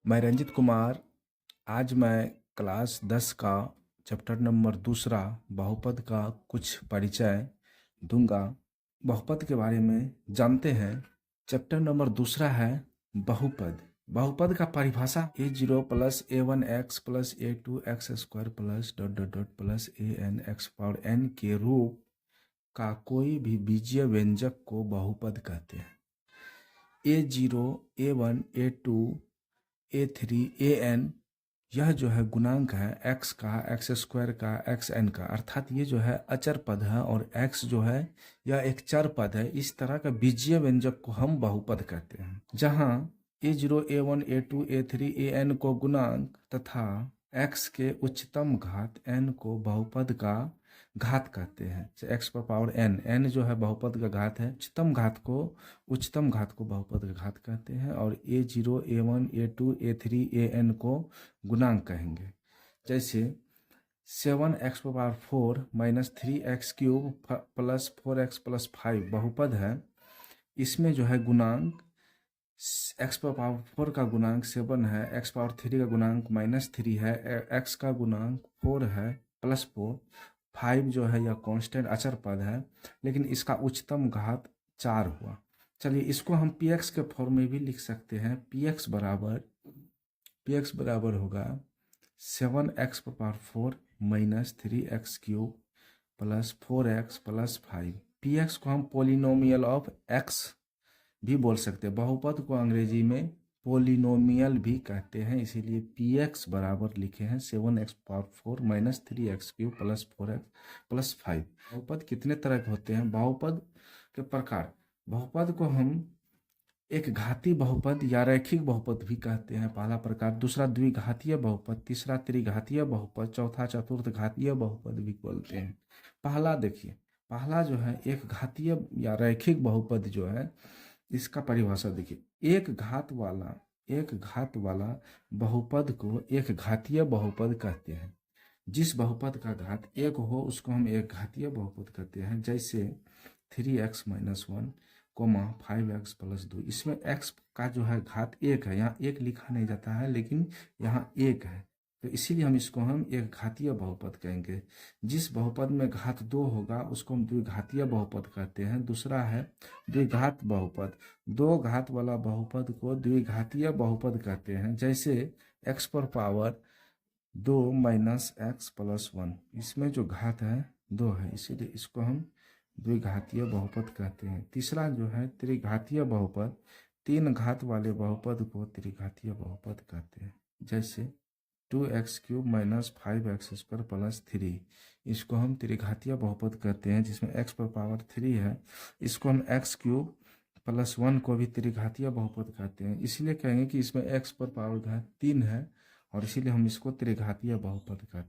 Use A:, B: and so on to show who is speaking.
A: मैं रंजित कुमार। आज मैं क्लास 10 का चैप्टर नंबर 2 बहुपद का कुछ परिचय दूंगा। बहुपद के बारे में जानते हैं। चैप्टर नंबर 2 है बहुपद। बहुपद का परिभाषा a0 plus a1 x plus a2 x square plus dot dot dot plus an x power n के रूप का कोई भी बीजीय व्यंजक को बहुपद कहते हैं। a0 a1 a2 a3 an यह जो है गुणांक है x का, x स्क्वायर का, xn का, अर्थात ये जो है अचर पद है और x जो है यह एक चर पद है। इस तरह का बीजीय व्यंजक को हम बहुपद कहते हैं। जहाँ a0 a1 a2 a3 an को गुणांक तथा x के उच्चतम घात n को बहुपद का घात कहते हैं। x पर पावर n जो है बहुपद का घात है। उच्चतम घात को बहुपद का घात कहते हैं और a0 a1 a2 a3 an को गुणांक कहेंगे। जैसे 7x power 4 minus 3x cube plus 4x plus 5 बहुपद है। इसमें जो है गुणांक x पावर 4 का गुणांक 7 है, x पावर 3 का गुणांक -3 है, x का गुणांक 4 है प्लस 4, 5 जो है यह कांस्टेंट अचर पद है, लेकिन इसका उच्चतम घात 4 हुआ। चलिए इसको हम px के फॉर्म में भी लिख सकते हैं। px बराबर होगा 7x power 4 minus 3x cube plus 4x plus 5। px को हम पोलिनोमियल ऑफ x भी बोल सकते हैं। बहुपद को अंग्रेजी में पोलिनोमियल भी कहते हैं, इसीलिए px बराबर लिखे हैं 7x power 4 minus 3x cube plus 4x plus 5। बहुपद कितने तरह के होते हैं? बहुपद के प्रकार। बहुपद को हम एक घातीय बहुपद या रैखिक बहुपद भी कहते हैं, पहला प्रकार। दूसरा द्विघातीय बहुपद, तीसरा त्रिघातीय बहुपद, चौथा चतुर्थ घातीय बहुपद भी बोलते हैं। पहला देखिए, पहला जो है एक घातीय या रैखिक बहुपद जो है, इसका परिभाषा देखिए। एक घात वाला बहुपद को एक घातीय बहुपद कहते हैं। जिस बहुपद का घात 1 हो उसको हम एक घातीय बहुपद कहते हैं। जैसे 3x माइनस 1 5x प्लस 2। इसमें x का जो है घात 1 है, यहाँ 1 लिखा नहीं जाता है लेकिन यहाँ 1 है, तो इसीलिए हम एक घातीय बहुपद कहेंगे। जिस बहुपद में घात 2 होगा उसको हम द्विघातीय बहुपद कहते हैं। दूसरा है द्विघात बहुपद। 2 घात वाला बहुपद को द्विघातीय बहुपद कहते हैं। जैसे x पर पावर 2 माइनस x प्लस 1, इसमें जो घात है 2 है, इसीलिए इसको हम द्विघातीय बहुपद कहते हैं। तीसरा जो है त्रिघातीय बहुपद। 3 घात वाले बहुपद को त्रिघातीय बहुपद कहते हैं। जैसे 2x cube minus 5x square plus 3, इसको हम त्रिघातीय बहुपद कहते हैं। जिसमें x पर पावर 3 है, इसको हम x क्यूब प्लस 1 को भी त्रिघातीय बहुपद कहते हैं। इसलिए कहेंगे कि इसमें x पर पावर घात 3 है और इसीलिए हम इसको त्रिघातीय बहुपद कहते हैं।